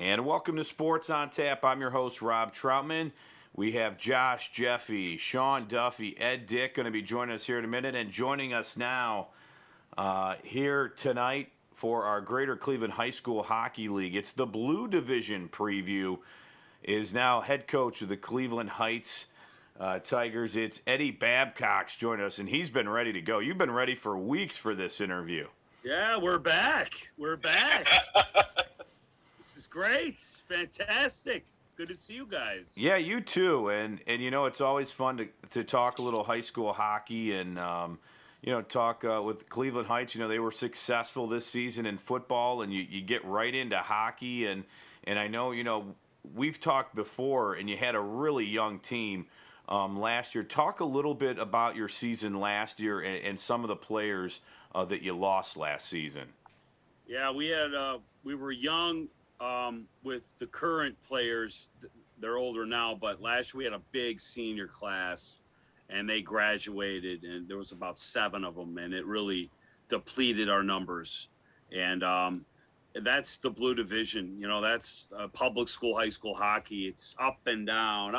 And welcome to Sports on Tap. I'm your host, Rob Troutman. We have Josh Jeffy, Sean Duffy, Ed Dick going to be joining us here in a minute. And joining us now here tonight for our Greater Cleveland High School Hockey League. It's the Blue Division preview. Is now head coach of the Cleveland Heights Tigers. It's Eddie Babcox joining us, and he's been ready to go. You've been ready for weeks for this interview. Yeah, we're back. We're back. This is great. It's fantastic. Good to see you guys. Yeah, you too. And you know, it's always fun to talk a little high school hockey and talk with Cleveland Heights. You know, they were successful this season in football, and you get right into hockey. And I know, you know, we've talked before, and you had a really young team last year. Talk a little bit about your season last year and some of the players that you lost last season. Yeah, we were young with the current players. They're older now, but last year we had a big senior class, and they graduated, and there was about 7 of them, and it really depleted our numbers. And that's the Blue Division. You know, that's public school, high school hockey. It's up and down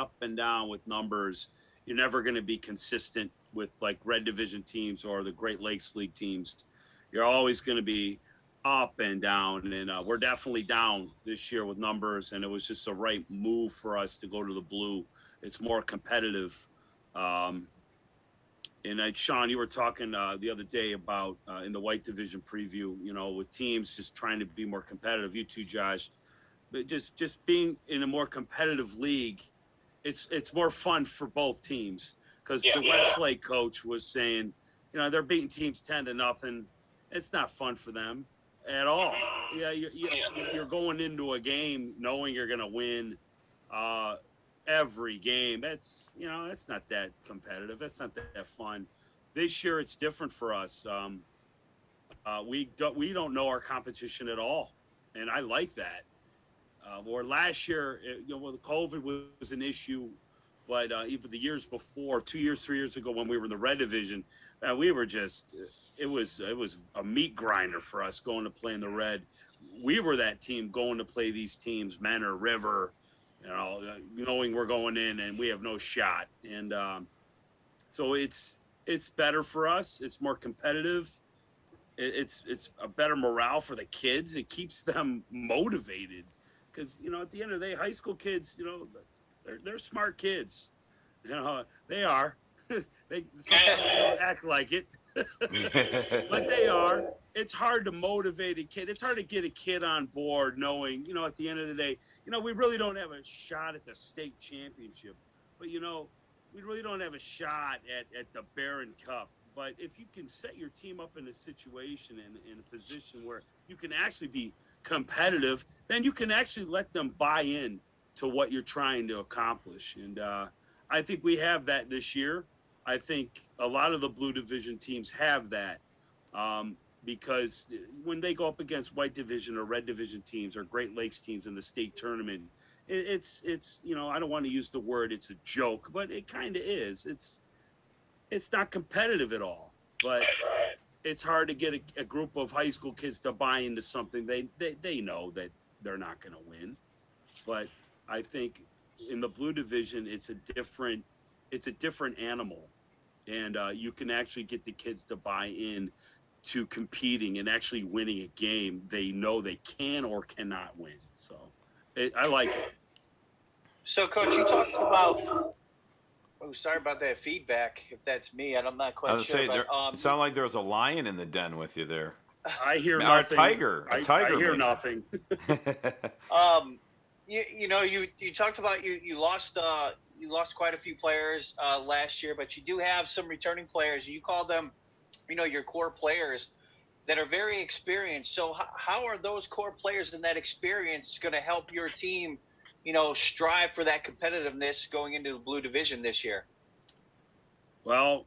with numbers. You're never going to be consistent with like Red Division teams or the Great Lakes League teams. You're always going to be up and down, and we're definitely down this year with numbers, and it was just the right move for us to go to the Blue. It's more competitive. And Sean, you were talking the other day about in the White Division preview, you know, with teams just trying to be more competitive. You too, Josh. But just being in a more competitive league, it's more fun for both teams, because the Westlake coach was saying, you know, they're beating teams 10-0. It's not fun for them at all. Yeah, you're going into a game knowing you're going to win every game. That's not that competitive. That's not that fun. This year it's different for us. We don't know our competition at all, and I like that. Or last year, COVID was an issue, but even the years before, 2 years, 3 years ago, when we were in the Red Division, we were just it was a meat grinder for us going to play in the Red. We were that team going to play these teams, Menor, River, knowing we're going in and we have no shot. And so it's better for us. It's more competitive. It's a better morale for the kids. It keeps them motivated, because, you know, at the end of the day, high school kids, you know, they're smart kids. You know, they are. They sometimes don't act like it. But they are. It's hard to motivate a kid. It's hard to get a kid on board knowing, you know, at the end of the day, you know, we really don't have a shot at the state championship. But, you know, we really don't have a shot at the Barron Cup. But if you can set your team up in a situation and in a position where you can actually be competitive, then you can actually let them buy in to what you're trying to accomplish. And I think we have that this year. I think a lot of the Blue Division teams have that, because when they go up against White Division or Red Division teams or Great Lakes teams in the state tournament, it's you know, I don't want to use the word it's a joke, but it kind of is. It's not competitive at all, but it's hard to get a group of high school kids to buy into something they know that they're not going to win. But I think in the Blue Division, it's a different animal, and you can actually get the kids to buy in to competing and actually winning a game they know they can or cannot win. So I like it. So, Coach, you talked about. Oh, sorry about that feedback. If that's me, and I'm not quite sure. It sounded like there was a lion in the den with you there. I hear nothing. A tiger. I hear nothing. You talked about you lost quite a few players last year, but you do have some returning players. You call them, you know, your core players that are very experienced. So how are those core players and that experience going to help your team, you know, strive for that competitiveness going into the Blue Division this year? Well,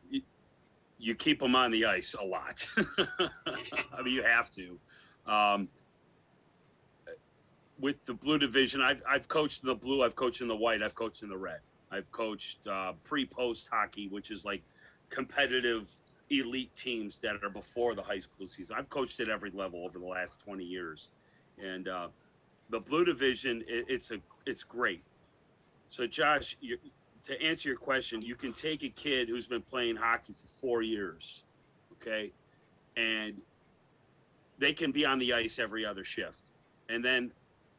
you keep them on the ice a lot. I mean, you have to. With the Blue Division, I've coached in the blue, I've coached in the white, I've coached in the red. I've coached pre-post hockey, which is like competitive elite teams that are before the high school season. I've coached at every level over the last 20 years. And the blue division, it's great. So Josh, to answer your question, you can take a kid who's been playing hockey for 4 years, okay, and they can be on the ice every other shift, and then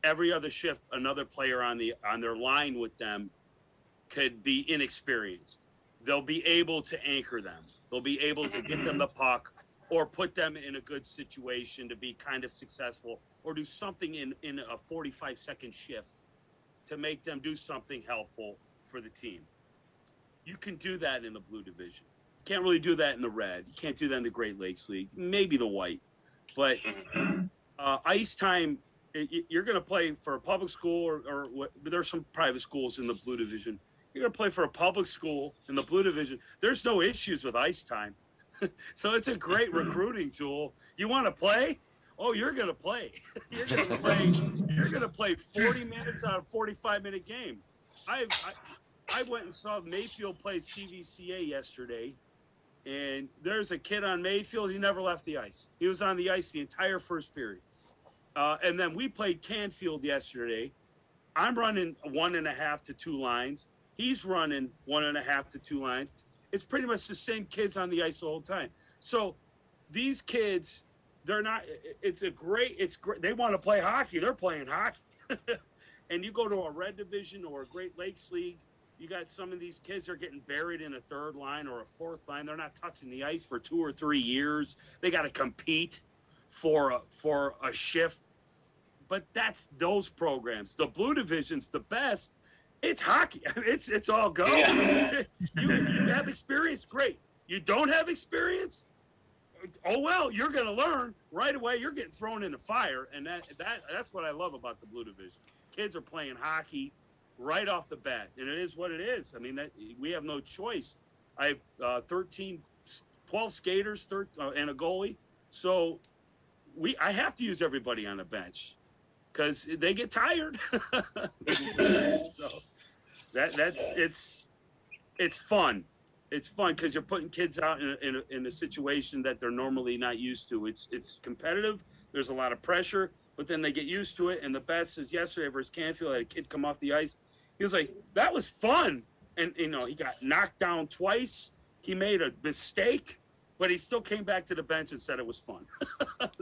every other shift, another player on their line with them could be inexperienced. They'll be able to anchor them. They'll be able to get them the puck or put them in a good situation to be kind of successful, or do something in a 45-second shift to make them do something helpful for the team. You can do that in the blue division. You can't really do that in the red. You can't do that in the Great Lakes League, maybe the white. But ice time, you're going to play for a public school or there's some private schools in the blue division. You're going to play for a public school in the blue division. There's no issues with ice time. So it's a great recruiting tool. You want to play? Oh, you're going to play. You're going to play 40 minutes on a 45-minute game. I went and saw Mayfield play CVCA yesterday, and there's a kid on Mayfield. He never left the ice. He was on the ice the entire first period. And then we played Canfield yesterday. I'm running 1.5 to 2 lines. He's running 1.5 to 2 lines. It's pretty much the same kids on the ice the whole time. So these kids, it's great. They want to play hockey. They're playing hockey. And you go to a red division or a Great Lakes League, you got some of these kids are getting buried in a third line or a fourth line. They're not touching the ice for 2 or 3 years. They got to compete for a shift. But that's those programs. The blue division's the best. It's hockey. It's all go. Yeah. You have experience, great. You don't have experience, oh well, you're going to learn right away. You're getting thrown in the fire, and that's what I love about the blue division. Kids are playing hockey right off the bat, and it is what it is. I mean, we have no choice. I have 12 skaters, and a goalie, so I have to use everybody on the bench because they get tired. So it's fun. It's fun because you're putting kids out in a situation that they're normally not used to. It's competitive. There's a lot of pressure, but then they get used to it. And the best is yesterday versus Canfield, I had a kid come off the ice. He was like, "That was fun," and he got knocked down twice. He made a mistake, but he still came back to the bench and said it was fun.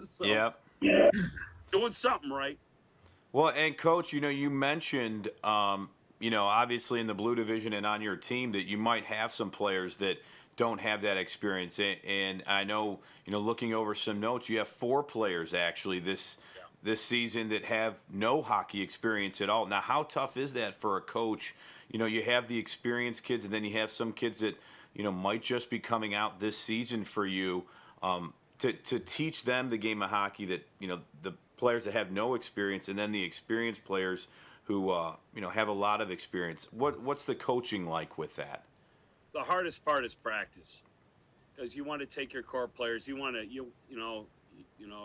So, yeah, doing something right. Well, and Coach, you mentioned, obviously in the blue division and on your team that you might have some players that don't have that experience. And I know, looking over some notes, you have 4 players actually this season that have no hockey experience at all. Now, how tough is that for a coach? You have the experienced kids, and then you have some kids that, might just be coming out this season for you, to teach them the game of hockey that, the players that have no experience, and then the experienced players who have a lot of experience. What's the coaching like with that? The hardest part is practice, because you want to take your core players. You want to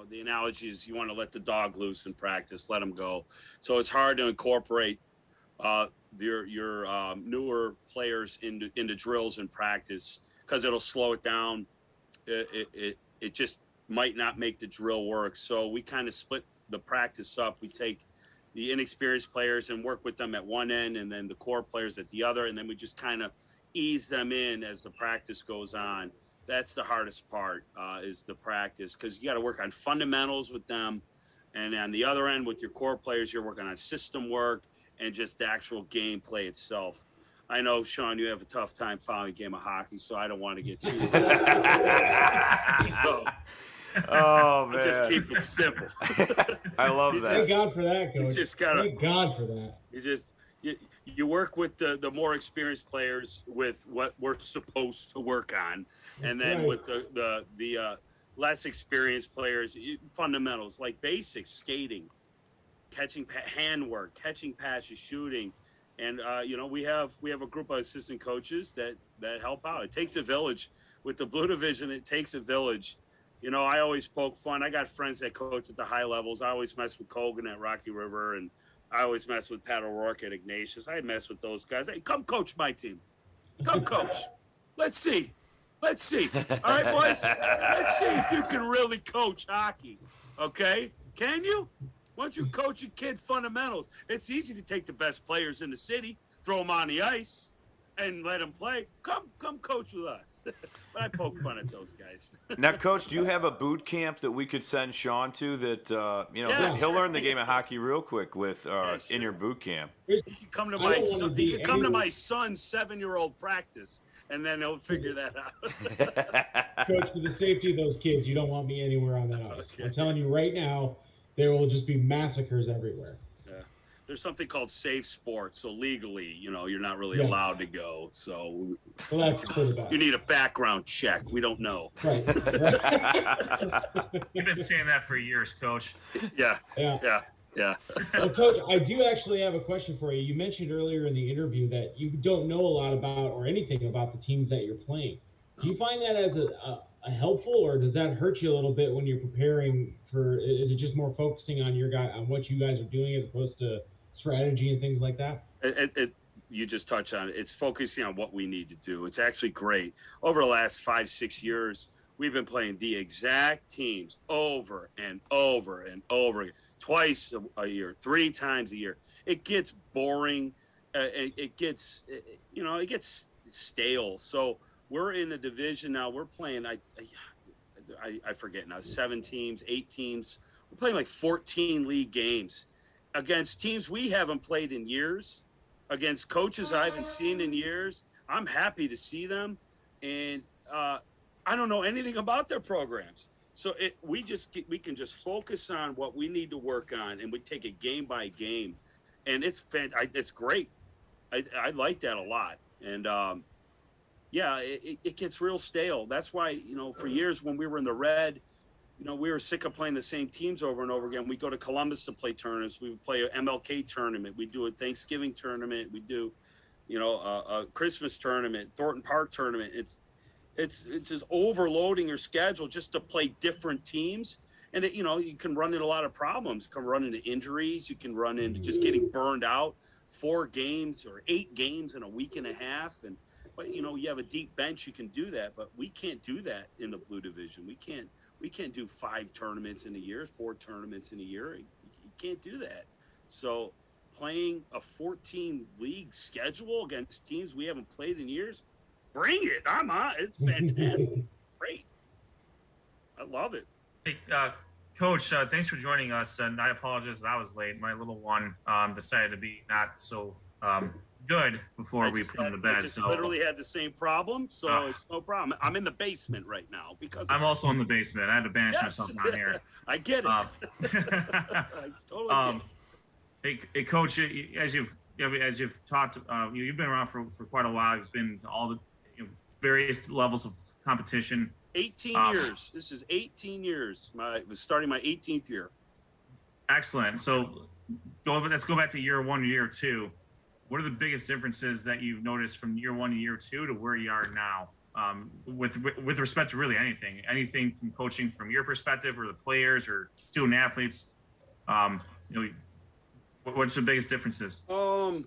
the analogy is you want to let the dog loose in practice, let them go. So it's hard to incorporate your newer players into drills and practice because it'll slow it down. It just might not make the drill work. So we kind of split the practice up. We take the inexperienced players and work with them at one end, and then the core players at the other, and then we just kind of ease them in as the practice goes on. That's the hardest part, is the practice, because you got to work on fundamentals with them, and on the other end with your core players, you're working on system work and just the actual gameplay itself. I know, Sean, you have a tough time following a game of hockey, so I don't want to get too Oh, man. Just keep it simple. I love that. Thank God for that, Coach. Thank God for that. You work with the more experienced players with what we're supposed to work on, and then with the less experienced players, fundamentals like basics, skating, catching, handwork, catching passes, shooting. And we have a group of assistant coaches that help out. It takes a village. With the blue division, it takes a village. I always poke fun. I got friends that coach at the high levels. I always mess with Kogan at Rocky River, and I always mess with Pat O'Rourke at Ignatius. I mess with those guys. Hey, come coach my team. Come coach. Let's see. All right, boys? Let's see if you can really coach hockey. Okay? Can you? Why don't you coach a kid fundamentals? It's easy to take the best players in the city, throw them on the ice, and let them play. Come coach with us. But I poke fun at those guys. Now, Coach, do you have a boot camp that we could send Sean to that, Yeah, he'll learn the game of hockey real quick with sure. in your boot camp? You can come to my son. You can come to my son's 7-year-old practice, and then he'll figure that out. Coach, for the safety of those kids, you don't want me anywhere on that ice. Okay. I'm telling you right now, there will just be massacres everywhere. Yeah. There's something called safe sports, so legally, you're not really allowed to go. So that's for the best. You need a background check. We don't know. Right. You've been saying that for years, Coach. Yeah. Well, Coach, I do actually have a question for you. You mentioned earlier in the interview that you don't know a lot about or anything about the teams that you're playing. Do you find that as a helpful, or does that hurt you a little bit when you're preparing for? Is it just more focusing on on what you guys are doing as opposed to strategy and things like that? You just touched on it. It's focusing on what we need to do. It's actually great. Over the last 5-6 years, we've been playing the exact teams over and over and over again, twice a year, 3 times a year. It gets boring. It gets stale. So we're in a division now. We're playing. I forget now. 7 teams, 8 teams. We're playing like 14 league games against teams we haven't played in years, against coaches I haven't seen in years. I'm happy to see them, and I don't know anything about their programs. So we can just focus on what we need to work on, and we take it game by game, and it's great. I like that a lot, and it gets real stale. That's why for years when we were in the red, we were sick of playing the same teams over and over again. We go to Columbus to play tournaments. We would play an MLK tournament. We do a Thanksgiving tournament. We do, a Christmas tournament, Thornton Park tournament. It's just overloading your schedule just to play different teams. And you can run into a lot of problems. You can run into injuries. You can run into just getting burned out. 4 games or 8 games in a week and a half. But you have a deep bench. You can do that. But we can't do that in the Blue Division. We can't do 5 tournaments in a year, 4 tournaments in a year. You can't do that. So playing a 14 league schedule against teams we haven't played in years, bring it. I'm on. It's fantastic. Great. I love it. Hey, Coach, thanks for joining us. And I apologize that I was late. My little one decided to be not so good before we put him to bed. I just literally had the same problem, so it's no problem. I'm in the basement right now because I'm also in the basement. I had to banish myself down here. I get it. I totally get it. Hey, Coach, as you've talked, you've been around for quite a while. You've been to all the various levels of competition. 18 years. This is 18 years. Was starting my 18th year. Excellent. So let's go back to year 1 to year 2. What are the biggest differences that you've noticed from year 1 to year 2 to where you are now, with respect to really anything from coaching from your perspective, or the players or student athletes? What's the biggest differences? The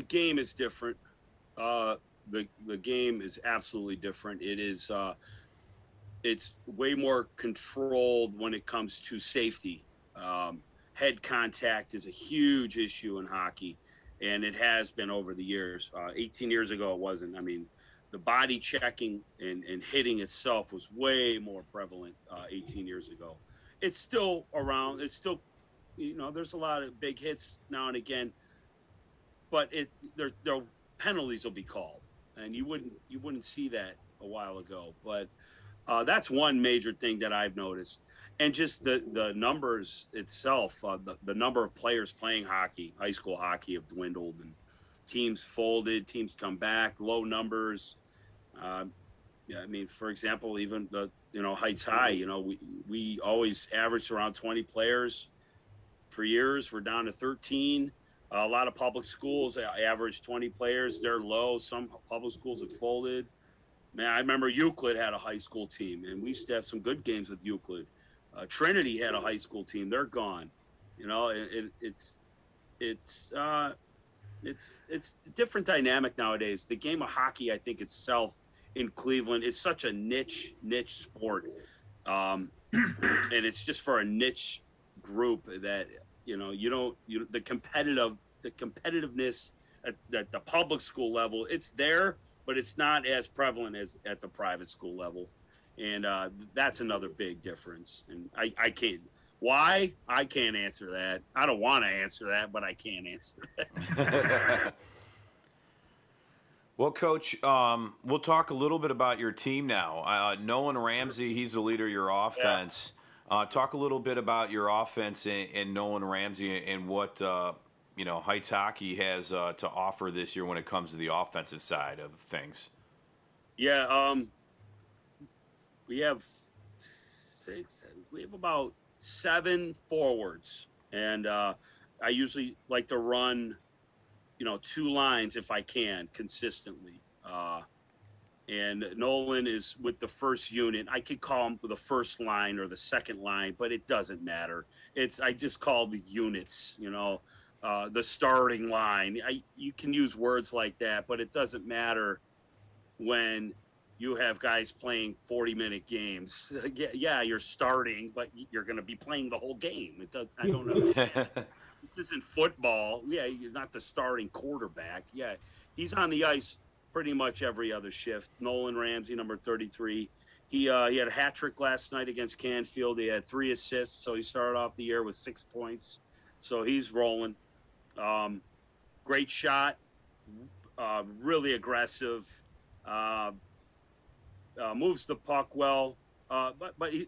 game is different. The game is absolutely different. It is it's way more controlled when it comes to safety. Head contact is a huge issue in hockey, and it has been over the years. 18 years ago, it wasn't. I mean, the body checking and hitting itself was way more prevalent 18 years ago. It's still around. It's still, there's a lot of big hits now and again, but there penalties will be called, and you wouldn't see that a while ago. But that's one major thing that I've noticed. And just the numbers itself, the number of players playing hockey, high school hockey, have dwindled, and teams folded, teams come back, low numbers. I mean, for example, even the Heights High, we always averaged around 20 players for years. We're down to 13. A lot of public schools average 20 players. They're low. Some public schools have folded. Man, I remember Euclid had a high school team, and we used to have some good games with Euclid. Trinity had a high school team. They're gone. It's a different dynamic nowadays. The game of hockey, I think itself in Cleveland is such a niche sport. And it's just for a niche group that the competitiveness at the public school level, it's there, but it's not as prevalent as at the private school level, and that's another big difference. And I can't. Why? I can't answer that. I don't want to answer that, but I can't answer that. Well, Coach, we'll talk a little bit about your team now. Nolan Ramsey, he's the leader of your offense. Yeah. Talk a little bit about your offense and Nolan Ramsey and what Heights Hockey has to offer this year when it comes to the offensive side of things. Yeah, we have about 7 forwards, and I usually like to run 2 lines if I can consistently. And Nolan is with the first unit. I could call him the first line or the second line, but it doesn't matter. I just call the units, the starting line. You can use words like that, but it doesn't matter when you have guys playing 40-minute games. Yeah, you're starting, but you're going to be playing the whole game. I don't understand. This isn't football. Yeah, you're not the starting quarterback. Yeah, he's on the ice pretty much every other shift. Nolan Ramsey, number 33. He had a hat trick last night against Canfield. He had 3 assists, so he started off the year with 6 points. So he's rolling. Great shot, really aggressive. Moves the puck well. But he,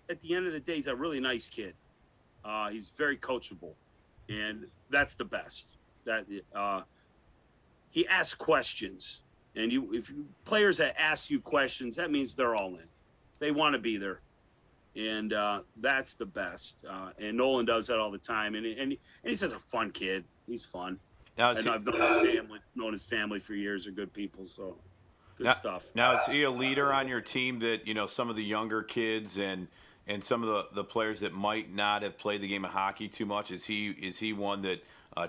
at the end of the day, he's a really nice kid. He's very coachable. And that's the best. That he asks questions, and if players that ask you questions, that means they're all in. They want to be there, and that's the best. And Nolan does that all the time, and he's just a fun kid. He's fun. And I've known his family for years. They're good people, so good stuff. Now, is he a leader on your team that some of the younger kids and some of the players that might not have played the game of hockey too much, is he one that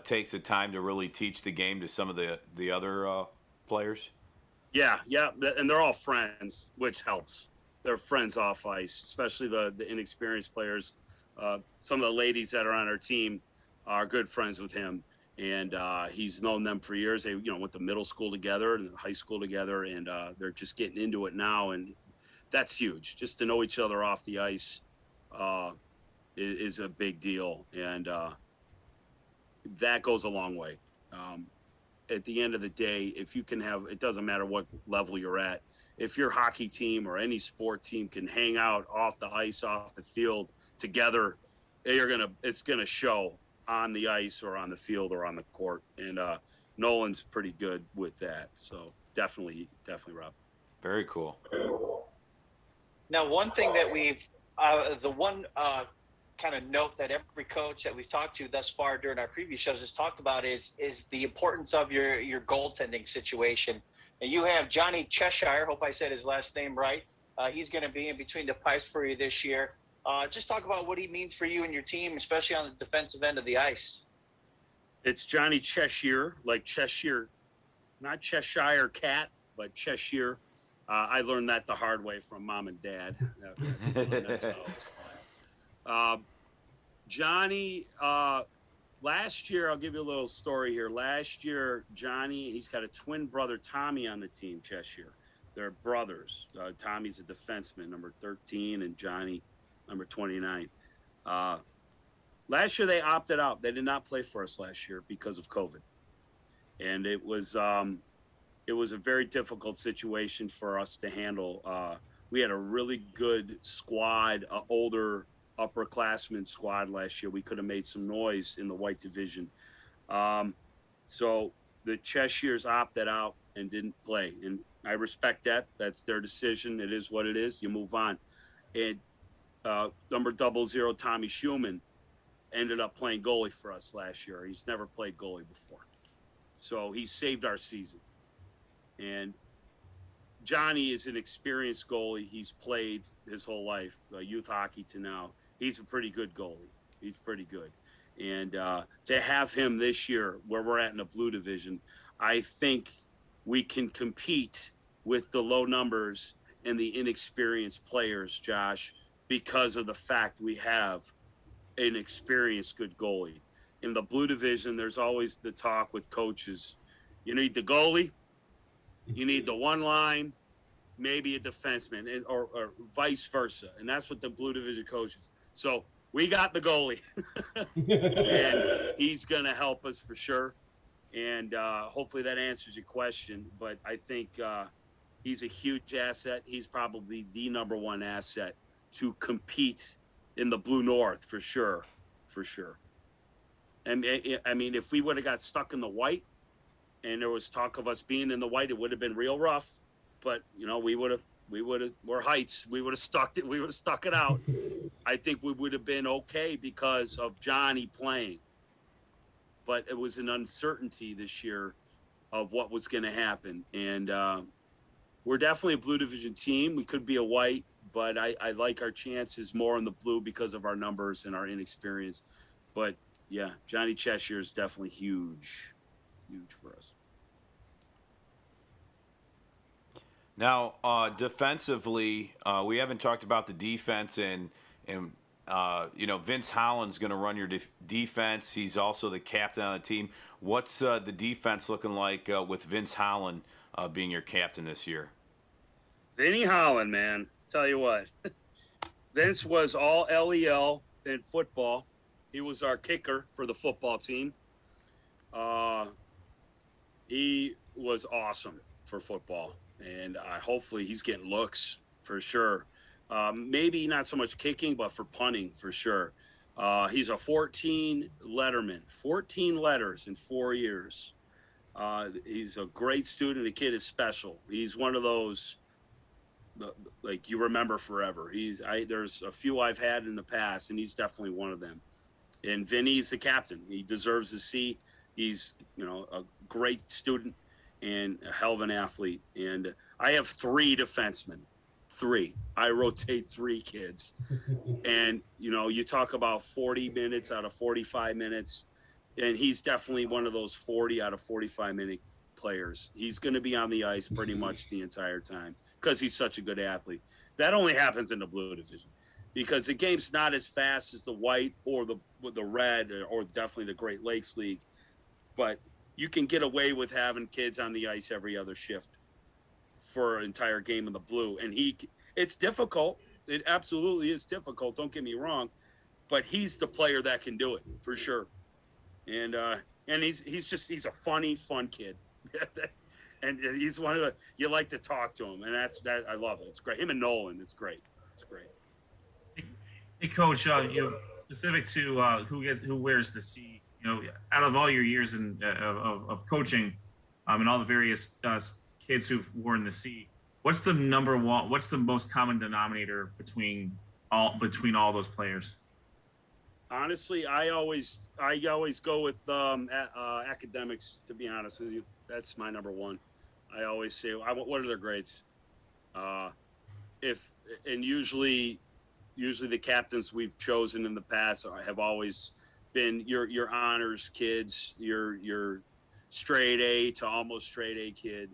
takes the time to really teach the game to some of the other players? Yeah, and they're all friends, which helps. They're friends off ice, especially the inexperienced players. Some of the ladies that are on our team are good friends with him, and he's known them for years. They went to middle school together and high school together, and they're just getting into it now, and that's huge. Just to know each other off the ice is a big deal, and that goes a long way. At the end of the day, if you can it doesn't matter what level you're at, if your hockey team or any sport team can hang out off the ice, off the field together, it's gonna show on the ice or on the field or on the court. And Nolan's pretty good with that. So definitely, Rob. Very cool. Now, one thing that we've, kind of note that every coach that we've talked to thus far during our previous shows has talked about is the importance of your goaltending situation. And you have Johnny Cheshire, hope I said his last name right. He's going to be in between the pipes for you this year. Just talk about what he means for you and your team, especially on the defensive end of the ice. It's Johnny Cheshire, like Cheshire, not Cheshire Cat, but Cheshire. I learned that the hard way from Mom and Dad. That's how it's fun. Johnny, last year, I'll give you a little story here. Last year, Johnny, he's got a twin brother, Tommy, on the team, Cheshire. They're brothers. Tommy's a defenseman, number 13, and Johnny, number 29. Last year, they opted out. They did not play for us last year because of COVID. And it was a very difficult situation for us to handle. We had a really good squad, older upperclassmen squad last year. We could have made some noise in the white division. So the Cheshires opted out and didn't play. And I respect that. That's their decision. It is what it is. You move on. And number 00, Tommy Schumann, ended up playing goalie for us last year. He's never played goalie before. So he saved our season. And Johnny is an experienced goalie. He's played his whole life, youth hockey to now. He's a pretty good goalie. He's pretty good. And to have him this year, where we're at in the blue division, I think we can compete with the low numbers and the inexperienced players, Josh, because of the fact we have an experienced good goalie. In the blue division, there's always the talk with coaches. You need the goalie, you need the one line, maybe a defenseman, or vice versa. And that's what the blue division coaches. So we got the goalie, and he's going to help us for sure. And hopefully that answers your question. But I think he's a huge asset. He's probably the number one asset to compete in the Blue North for sure. And I mean, if we would have got stuck in the white and there was talk of us being in the white, it would have been real rough. But, we're Heights. We would have stuck it out. I think we would have been okay because of Johnny playing. But it was an uncertainty this year of what was going to happen. And we're definitely a blue division team. We could be a white, but I like our chances more in the blue because of our numbers and our inexperience. But, yeah, Johnny Cheshire is definitely huge for us. Now, defensively, we haven't talked about the defense, and Vince Holland's going to run your defense. He's also the captain on the team. What's the defense looking like with Vince Holland being your captain this year? Vinny Holland, man, tell you what, Vince was all LEL in football. He was our kicker for the football team. He was awesome for football. And hopefully he's getting looks for sure. Maybe not so much kicking, but for punting for sure. He's a 14 letterman, 14 letters in 4 years. He's a great student. The kid is special. He's one of those, like, you remember forever. There's a few I've had in the past, and he's definitely one of them. And Vinny's the captain. He deserves a seat. He's, a great student and a hell of an athlete. And I have 3 defensemen. 3. I rotate 3 kids. And, you talk about 40 minutes out of 45 minutes, and he's definitely one of those 40 out of 45-minute players. He's going to be on the ice pretty much the entire time because he's such a good athlete. That only happens in the blue division because the game's not as fast as the white or the red or definitely the Great Lakes League. But you can get away with having kids on the ice every other shift for an entire game in the blue. And it's difficult. It absolutely is difficult. Don't get me wrong, but he's the player that can do it for sure. And he's a funny, fun kid. And he's one of you like to talk to him. And I love it. It's great. Him and Nolan, it's great. It's great. Hey, Coach, specific to who wears the C, out of all your years of coaching, and all the various kids who've worn the C, what's the most common denominator between all those players? Honestly, I always go with academics. To be honest with you, that's my number one. I always say, what are their grades? Usually the captains we've chosen in the past have always been your honors kids, your straight A to almost straight A kid.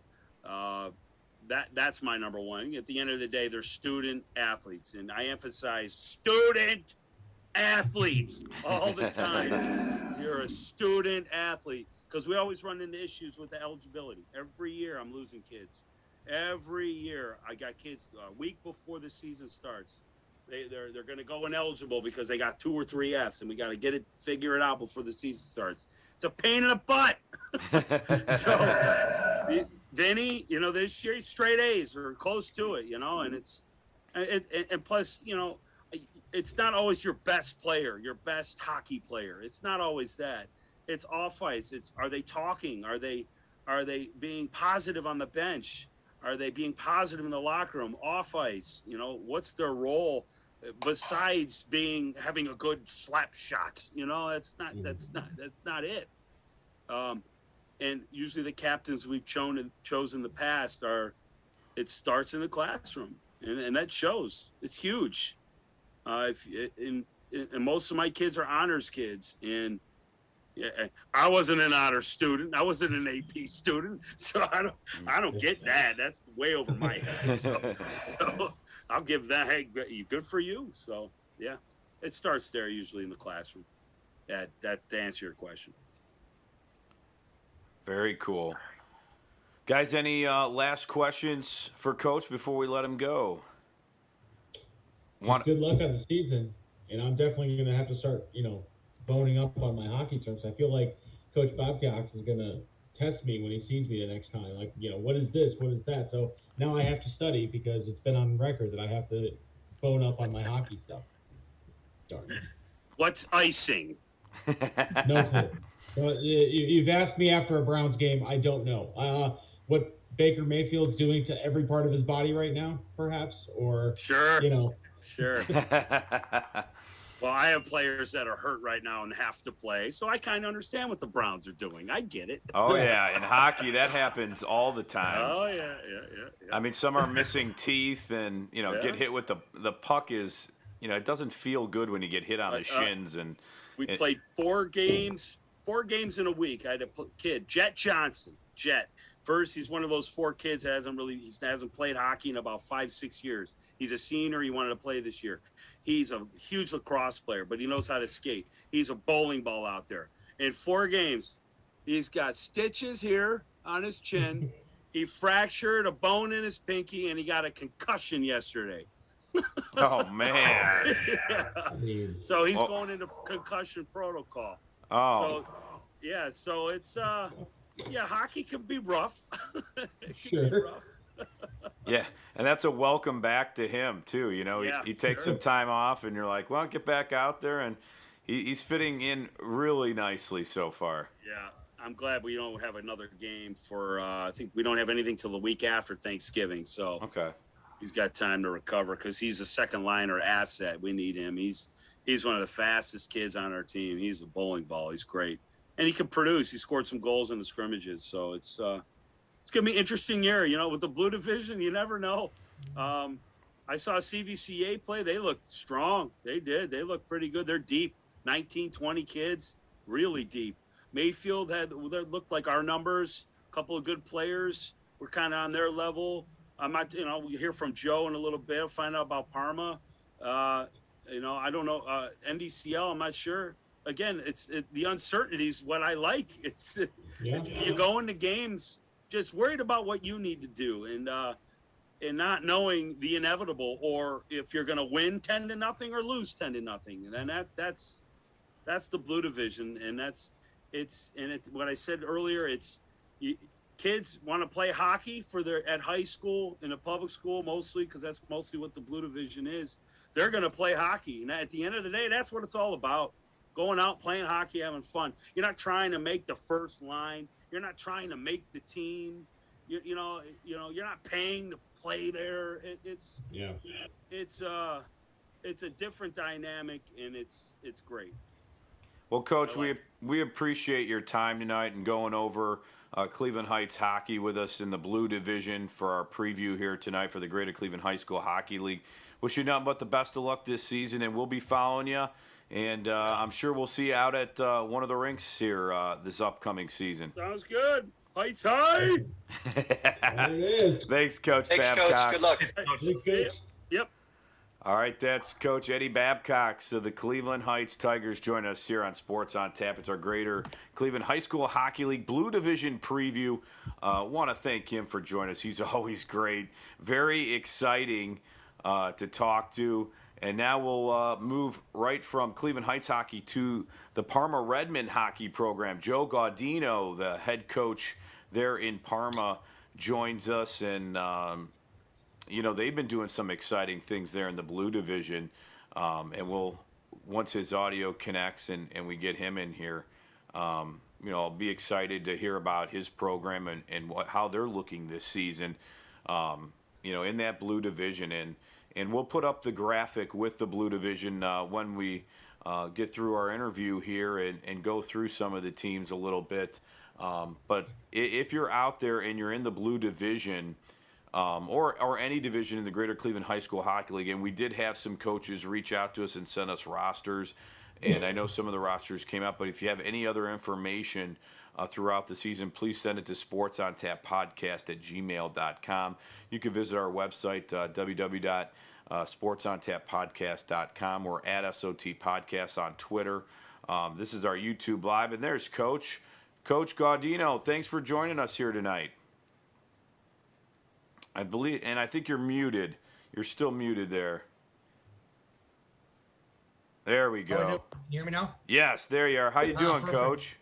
That's my number one. At the end of the day, they're student athletes, and I emphasize student athletes all the time. You're a student athlete because we always run into issues with the eligibility. Every year I'm losing kids. Every year I got kids a week before the season starts. They're going to go ineligible because they got 2 or 3 Fs, and we got to figure it out before the season starts. It's a pain in the butt. So Vinny, this year straight A's or close to it, and plus, it's not always your best player, your best hockey player. It's not always that. It's off ice. Are they talking? Are they being positive on the bench? Are they being positive in the locker room? Off ice, what's their role besides having a good slap shot? That's not it. And usually the captains we've chosen in the past it starts in the classroom, and that shows. It's huge. And most of my kids are honors kids, and I wasn't an honors student. I wasn't an AP student, so I don't get that. That's way over my head. So I'll give that. Hey, good for you. So yeah. it starts there usually in the classroom. That to answer your question. Very cool. Guys, any last questions for Coach before we let him go? Just good luck on the season, and I'm definitely going to have to start, boning up on my hockey terms. I feel like Coach Babcox is going to test me when he sees me the next time. Like, what is this? What is that? So now I have to study because it's been on record that I have to bone up on my hockey stuff. Darn it. What's icing? No clue. Well, you've asked me after a Browns game. I don't know. What Baker Mayfield's doing to every part of his body right now, perhaps, or Sure. Sure. Well, I have players that are hurt right now and have to play, so I kind of understand what the Browns are doing. I get it. Oh yeah, in hockey that happens all the time. Oh yeah. I mean, some are missing teeth, and get hit with the puck is it doesn't feel good when you get hit on the shins. And we played 4 games in a week. I had a kid, Jet Johnson. First, he's one of those 4 kids that hasn't played hockey in about 5-6 years. He's a senior. He wanted to play this year. He's a huge lacrosse player, but he knows how to skate. He's a bowling ball out there. In 4 games, he's got stitches here on his chin. He fractured a bone in his pinky, and he got a concussion yesterday. Oh man! Yeah. So he's going into concussion protocol. Oh. So it's hockey can be rough. It can Sure. be rough. Yeah, and that's a welcome back to him too. He takes some time off, and you're like, well, get back out there, and he's fitting in really nicely so far. Yeah, I'm glad we don't have another game for. I think we don't have anything till the week after Thanksgiving. So okay, he's got time to recover because he's a second liner asset. We need him. He's one of the fastest kids on our team. He's a bowling ball. He's great, and he can produce. He scored some goals in the scrimmages, so it's gonna be an interesting year. With the Blue Division, you never know. I saw CVCA play. They looked strong. They did. They looked pretty good. They're deep. 19, 20 kids, really deep. Mayfield looked like our numbers. A couple of good players. We're kind of on their level. I might, we'll hear from Joe in a little bit. Find out about Parma. I don't know. NDCL, I'm not sure. Again, the uncertainty is what I like. You go into games just worried about what you need to do and not knowing the inevitable, or if you're going to win 10-0 or lose 10-0. And then that's the Blue Division, and what I said earlier. Kids want to play hockey at high school, in a public school mostly, because that's mostly what the Blue Division is. They're going to play hockey, and at the end of the day, that's what it's all about. Going out, playing hockey, having fun. You're not trying to make the first line. You're not trying to make the team. You're not paying to play there. It's a different dynamic, and it's great. Well, Coach, we appreciate your time tonight and going over Cleveland Heights hockey with us in the Blue Division for our preview here tonight for the Greater Cleveland High School Hockey League. Wish you nothing but the best of luck this season, and we'll be following you. And I'm sure we'll see you out at one of the rinks here this upcoming season. Sounds good. Heights high. There it is. Thanks, Coach Thanks, Babcox. Coach. Good luck. Thanks, Coach. Yep. All right, that's Coach Eddie Babcox of the Cleveland Heights Tigers joining us here on Sports on Tap. It's our Greater Cleveland High School Hockey League Blue Division preview. Want to thank him for joining us. He's always great. Very exciting to talk to. And now we'll move right from Cleveland Heights hockey to the Parma Redmen hockey program. Joe Gaudino, the head coach there in Parma, joins us. And, they've been doing some exciting things there in the Blue Division. And once his audio connects and we get him in here, I'll be excited to hear about his program and how they're looking this season, in that Blue Division. And we'll put up the graphic with the Blue Division when we get through our interview here and go through some of the teams a little bit. But if you're out there and you're in the Blue Division or any division in the Greater Cleveland High School Hockey League, and we did have some coaches reach out to us and send us rosters, and I know some of the rosters came out, but if you have any other information throughout the season, please send it to sportsontappodcast@gmail.com. You can visit our website, sportsontappodcast.com. We're at SOT Podcasts on Twitter. This is our YouTube Live, and there's Coach Gaudino. Thanks for joining us here tonight. I think you're muted. You're still muted there. There we go. You hear me now? Yes, there you are. How you doing, perfect. Coach?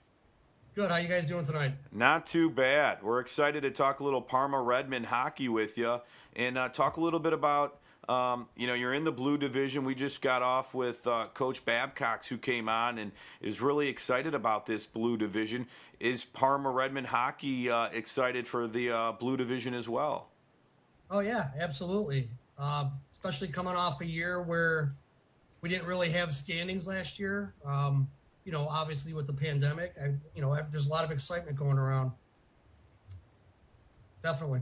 Good. How you guys doing tonight? Not too bad. We're excited to talk a little Parma Redmen hockey with you and talk a little bit about, you're in the blue division. We just got off with Coach Babcox, who came on and is really excited about this blue division. Is Parma Redmen hockey excited for the blue division as well? Oh, yeah, absolutely. Especially coming off a year where we didn't really have standings last year. Obviously with the pandemic, there's a lot of excitement going around. Definitely.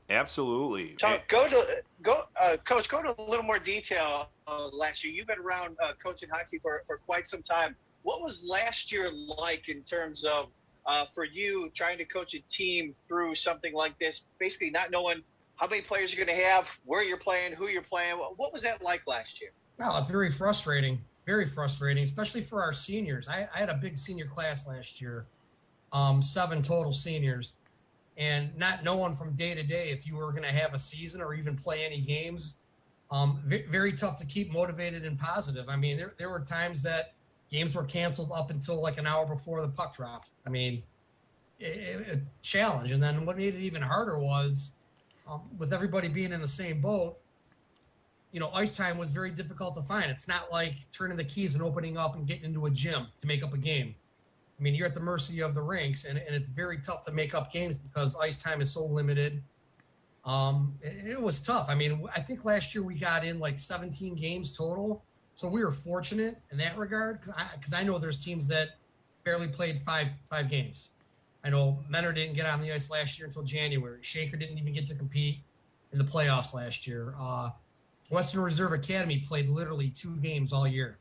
Absolutely. Coach, go to a little more detail. Last year, you've been around coaching hockey for quite some time. What was last year like in terms of for you trying to coach a team through something like this, basically not knowing how many players you're going to have, where you're playing, who you're playing? What was that like last year? Well, it's very frustrating, especially for our seniors. I had a big senior class last year, 7 total seniors, and not knowing from day to day if you were going to have a season or even play any games. Very tough to keep motivated and positive. I mean, there were times that games were canceled up until like an hour before the puck dropped. I mean, a challenge. And then what made it even harder was with everybody being in the same boat, ice time was very difficult to find. It's not like turning the keys and opening up and getting into a gym to make up a game. I mean, you're at the mercy of the rinks, and it's very tough to make up games because ice time is so limited. It was tough. I mean, I think last year we got in like 17 games total. So we were fortunate in that regard because I know there's teams that barely played five games. I know Menor didn't get on the ice last year until January. Shaker didn't even get to compete in the playoffs last year. Western Reserve Academy played literally 2 games all year,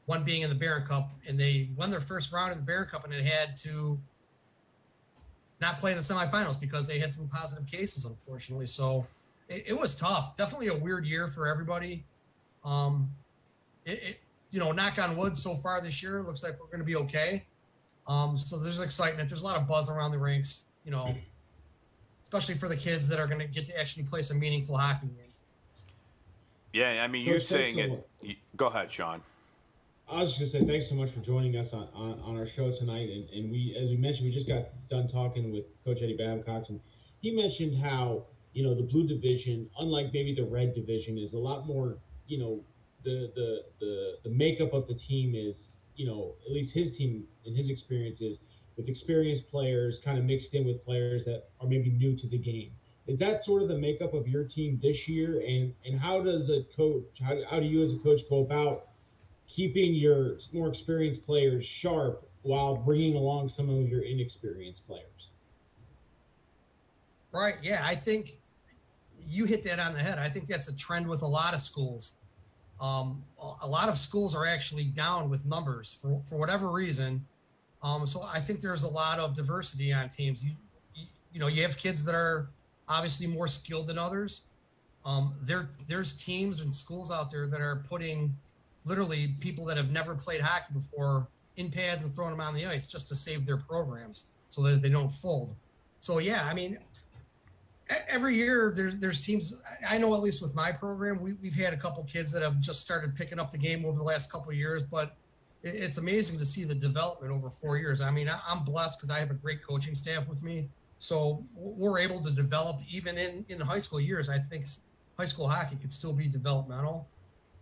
one being in the Barron Cup, and they won their first round in the Barron Cup, and it had to not play in the semifinals because they had some positive cases, unfortunately. So it was tough. Definitely a weird year for everybody. Knock on wood, so far this year, it looks like we're going to be okay. So there's excitement. There's a lot of buzz around the rinks, especially for the kids that are going to get to actually play some meaningful hockey games. Yeah, I mean, you saying it. Go ahead, Sean. I was just gonna say thanks so much for joining us on our show tonight, and we, as we mentioned, we just got done talking with Coach Eddie Babcox, and he mentioned how the blue division, unlike maybe the red division, is a lot more. The makeup of the team is at least his team in his experience is with experienced players kind of mixed in with players that are maybe new to the game. Is that sort of the makeup of your team this year? And how does a coach, how do you as a coach go about keeping your more experienced players sharp while bringing along some of your inexperienced players? Right. Yeah, I think you hit that on the head. I think that's a trend with a lot of schools. A lot of schools are actually down with numbers for whatever reason. So I think there's a lot of diversity on teams. You have kids that are obviously more skilled than others. There's teams and schools out there that are putting literally people that have never played hockey before in pads and throwing them on the ice just to save their programs so that they don't fold. So yeah, I mean, every year there's teams. I know at least with my program, we've had a couple kids that have just started picking up the game over the last couple of years, but it's amazing to see the development over 4 years. I mean, I'm blessed because I have a great coaching staff with me. So we're able to develop even in high school years. I think high school hockey could still be developmental.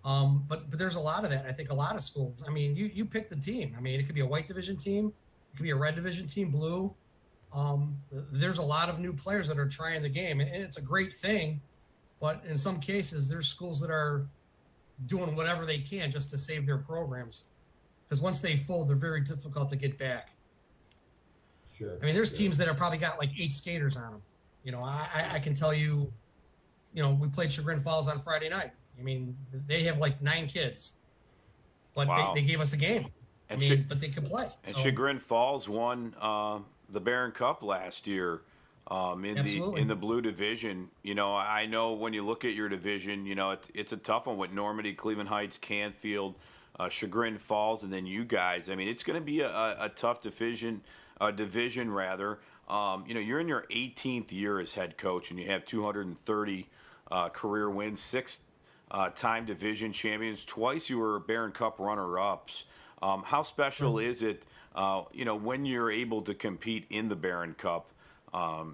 But there's a lot of that. I think a lot of schools, I mean, you pick the team. I mean, it could be a white division team. It could be a red division team, blue. There's a lot of new players that are trying the game, and it's a great thing. But in some cases, there's schools that are doing whatever they can just to save their programs. Because once they fold, they're very difficult to get back. Sure. I mean, there's teams that have probably got like 8 skaters on them. I can tell you, we played Chagrin Falls on Friday night. I mean, they have like 9 kids, but wow. they gave us a game. But they could play. And Chagrin Falls won the Barron Cup last year. in the blue division. You know, I know when you look at your division, you know, it's a tough one with Normandy, Cleveland Heights, Canfield, Chagrin Falls, and then you guys. I mean, it's going to be a tough division rather. You know, you're in your 18th year as head coach, and you have 230 career wins, 6-time division champions. Twice you were Barron Cup runner-ups. How special is it, you know, when you're able to compete in the Barron Cup?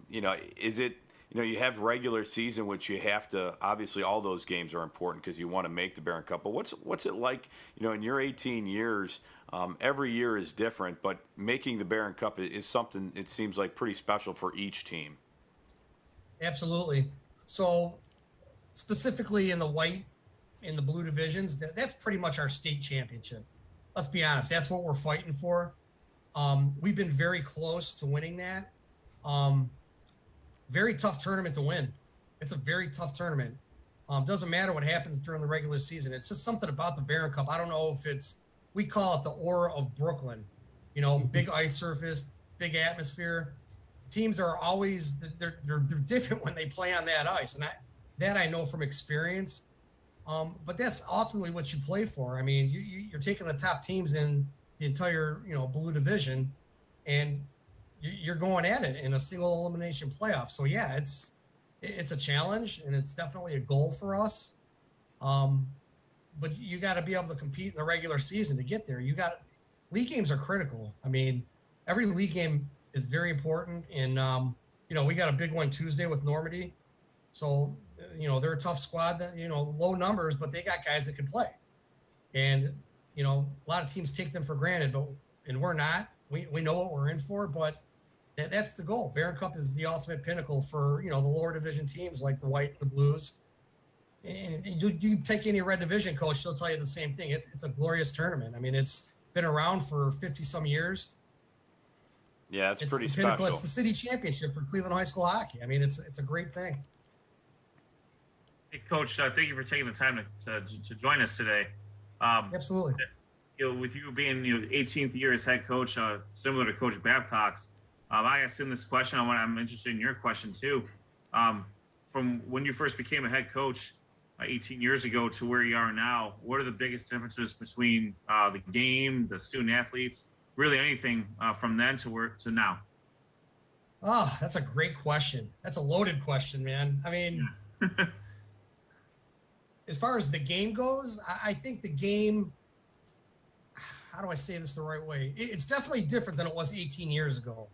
You know, is it, you know, you have regular season, which you have to, obviously all those games are important because you want to make the Barron Cup, but what's it like, you know, in your 18 years, every year is different, but making the Barron Cup is something, it seems like, pretty special for each team. Absolutely. So specifically in the white, in the blue divisions, that's pretty much our state championship. Let's be honest, that's what we're fighting for. We've been very close to winning that. Very tough tournament to win. It's a very tough tournament. Doesn't matter what happens during the regular season. It's just something about the Barron Cup. I don't know if it's, we call it the aura of Brooklyn, you know, big ice surface, big atmosphere. Teams are always, they're different when they play on that ice. And that I know from experience. But that's ultimately what you play for. I mean, you're taking the top teams in the entire, you know, blue division, and you're going at it in a single elimination playoff. So yeah, it's a challenge, and it's definitely a goal for us. But you got to be able to compete in the regular season to get there. League games are critical. I mean, every league game is very important. And, you know, we got a big one Tuesday with Normandy. So, you know, they're a tough squad, that, you know, low numbers, but they got guys that can play. And, you know, a lot of teams take them for granted, and we're not. We know what we're in for, but that's the goal. Barron Cup is the ultimate pinnacle for, you know, the lower division teams like the white and the blues. And you take any red division coach, they'll tell you the same thing. It's a glorious tournament. I mean, it's been around for 50 some years. Yeah, it's pretty pinnacle. special. It's the city championship for Cleveland High School hockey. I mean, it's a great thing. Hey, Coach, thank you for taking the time to join us today. Absolutely. You know, with you being 18th year as head coach, similar to Coach Babcox, I asked him this question. I'm interested in your question too. From when you first became a head coach 18 years ago to where you are now, what are the biggest differences between the game, the student athletes, really anything from then to now? Oh, that's a great question. That's a loaded question, man. I mean, as far as the game goes, I think the game, how do I say this the right way? It's definitely different than it was 18 years ago.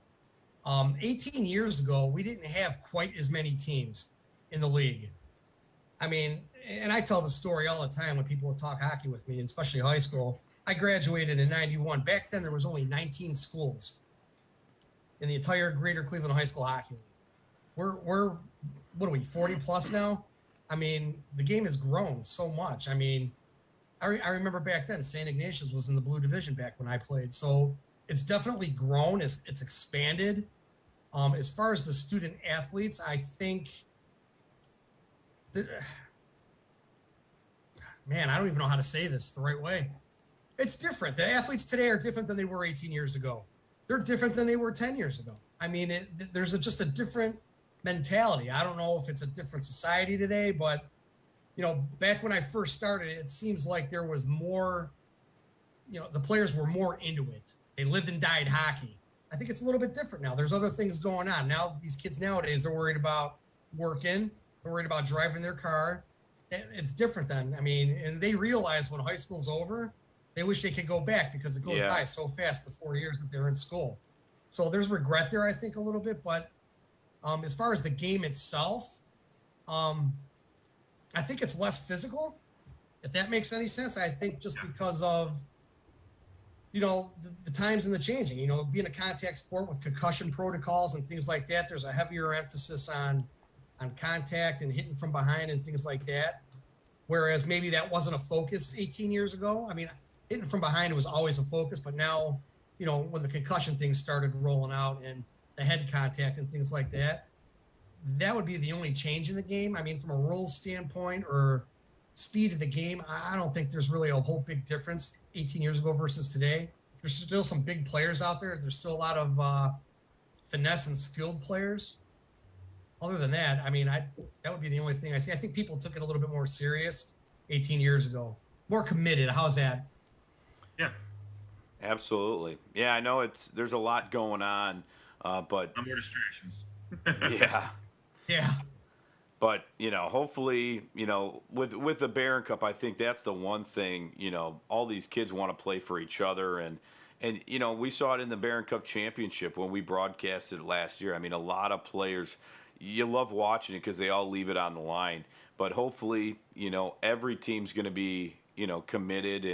18 years ago, we didn't have quite as many teams in the league. I mean, and I tell the story all the time when people would talk hockey with me, especially high school. I graduated in 91. Back then, there was only 19 schools in the entire greater Cleveland High School hockey league. We're what are we, 40 plus now? I mean, the game has grown so much. I mean, I remember back then, St. Ignatius was in the blue division back when I played. So it's definitely grown. It's expanded. As far as the student athletes, I think man, I don't even know how to say this the right way. It's different. The athletes today are different than they were 18 years ago. They're different than they were 10 years ago. I mean, there's just a different mentality. I don't know if it's a different society today, but, you know, back when I first started, it seems like there was more, you know, the players were more into it. They lived and died hockey. I think it's a little bit different now. There's other things going on. Now, these kids nowadays, they're worried about working. They're worried about driving their car. It's different then. I mean, and they realize when high school's over, they wish they could go back because it goes by so fast, the 4 years that they're in school. So there's regret there, I think, a little bit. But as far as the game itself, I think it's less physical, if that makes any sense. I think just because of, you know, the times and the changing, you know, being a contact sport with concussion protocols and things like that, there's a heavier emphasis on contact and hitting from behind and things like that. Whereas maybe that wasn't a focus 18 years ago. I mean, hitting from behind was always a focus, but now, you know, when the concussion things started rolling out and the head contact and things like that, that would be the only change in the game. I mean, from a rules standpoint or speed of the game, I don't think there's really a whole big difference 18 years ago versus today. There's still some big players out there. There's still a lot of finesse and skilled players. other than that, I mean, that would be the only thing I see. I think people took it a little bit more serious 18 years ago, more committed. How's that? Yeah. Absolutely. Yeah, I know there's a lot going on, but No more distractions. yeah. Yeah. But hopefully, with the Barron Cup, I think that's the one thing. All these kids want to play for each other, and we saw it in the Barron Cup Championship when we broadcasted it last year. I mean, a lot of players, you love watching it because they all leave it on the line. But hopefully, every team's going to be committed,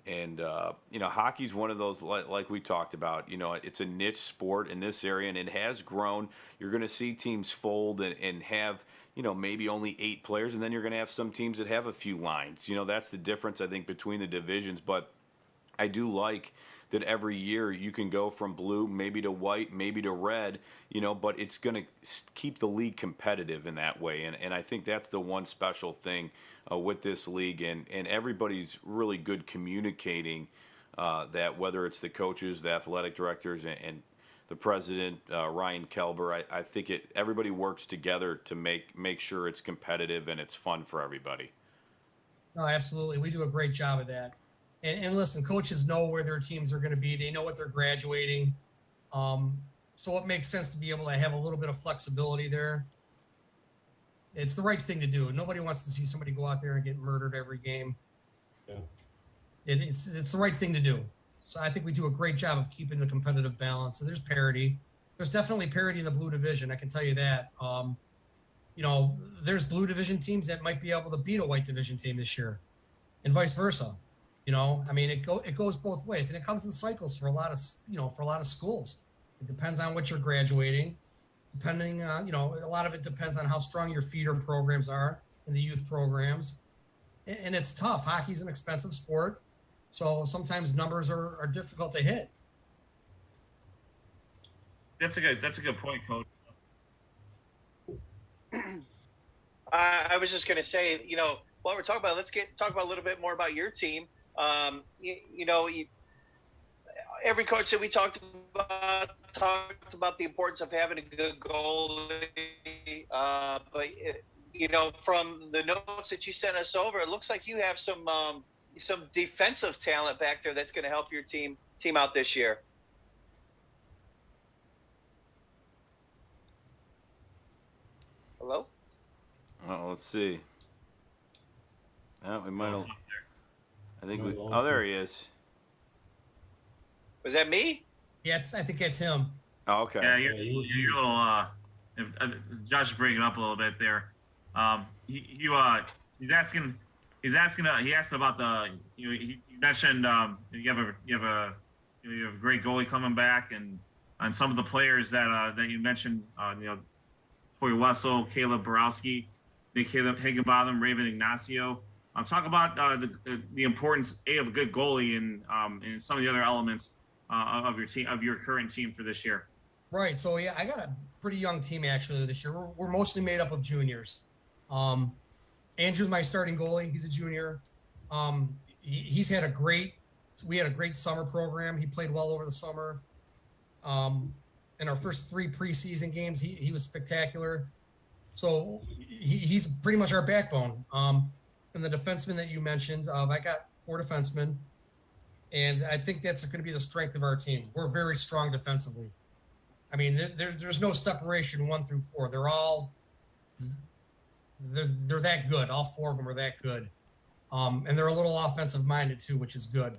and hockey's one of those like we talked about. It's a niche sport in this area, and it has grown. You're going to see teams fold and have maybe only 8 players, and then you're going to have some teams that have a few lines. That's the difference, I think, between the divisions. But I do like that every year you can go from blue, maybe to white, maybe to red, but it's going to keep the league competitive in that way. And I think that's the one special thing with this league. And everybody's really good communicating that, whether it's the coaches, the athletic directors, and the president, Ryan Kelber. I think everybody works together to make sure it's competitive and it's fun for everybody. No, absolutely. We do a great job of that. And listen, coaches know where their teams are going to be. They know what they're graduating. So it makes sense to be able to have a little bit of flexibility there. It's the right thing to do. Nobody wants to see somebody go out there and get murdered every game. Yeah. It's the right thing to do. So I think we do a great job of keeping the competitive balance. And there's parity. There's definitely parity in the blue division. I can tell you that. There's blue division teams that might be able to beat a white division team this year, and vice versa. I mean, it goes both ways, and it comes in cycles for a lot of schools. It depends on what you're graduating, depending on, a lot of it depends on how strong your feeder programs are in the youth programs. And it's tough. Hockey's an expensive sport, so sometimes numbers are difficult to hit. That's a good point, Coach. I was just going to say, while we're talking about, let's talk about a little bit more about your team. Every coach that we talked about the importance of having a good goalie. But from the notes that you sent us over, it looks like you have some defensive talent back there that's going to help your team out this year. Hello? Oh, let's see. Oh, we might have. I think we. No, Oh, there he is. Was that me? Yeah, I think it's him. Oh, okay. Yeah, you're a little. Josh is breaking up a little bit there. He's asking. He asked about the. He mentioned you have a great goalie coming back, and some of the players that you mentioned. Corey Wessel, Caleb Borowski, Nick Higginbotham, Raven Ignacio. Talk about the importance of a good goalie and some of the other elements of your team, of your current team for this year. Right. So yeah, I got a pretty young team actually this year. We're mostly made up of juniors. Andrew's my starting goalie. He's a junior. We had a great summer program. He played well over the summer. In our first 3 preseason games, he was spectacular. So he's pretty much our backbone. And the defenseman that you mentioned, I got 4 defensemen, and I think that's going to be the strength of our team. We're very strong defensively. I mean, there's no separation 1 through 4. They're that good. All 4 of them are that good. And they're a little offensive minded too, which is good.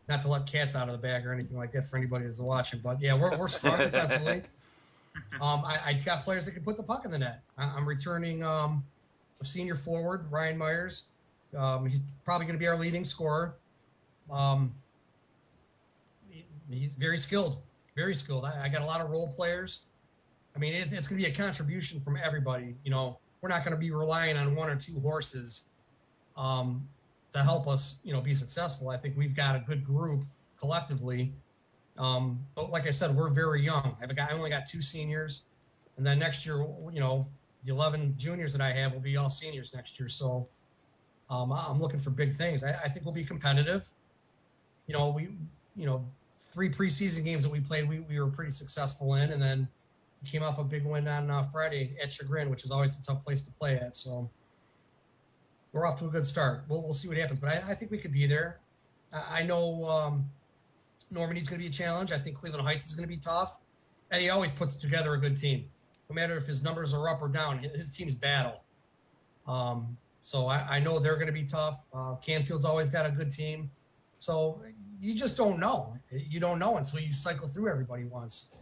Not to let cats out of the bag or anything like that for anybody that's watching, but yeah, we're strong defensively. I got players that can put the puck in the net. I'm returning a senior forward, Ryan Myers. He's probably going to be our leading scorer. He's very skilled, very skilled. I got a lot of role players. I mean, it's going to be a contribution from everybody. We're not going to be relying on 1 or 2 horses to help us, be successful. I think we've got a good group collectively. But like I said, we're very young. I only got 2 seniors, and then next year, the 11 juniors that I have will be all seniors next year. So I'm looking for big things. I think we'll be competitive. 3 preseason games that we played, we were pretty successful in, and then came off a big win on Friday at Chagrin, which is always a tough place to play at. So we're off to a good start. We'll see what happens, but I think we could be there. I know Normandy's going to be a challenge. I think Cleveland Heights is going to be tough. And he always puts together a good team. No matter if his numbers are up or down, his teams battle. So I know they're going to be tough. Canfield's always got a good team. So you just don't know. You don't know until you cycle through everybody once.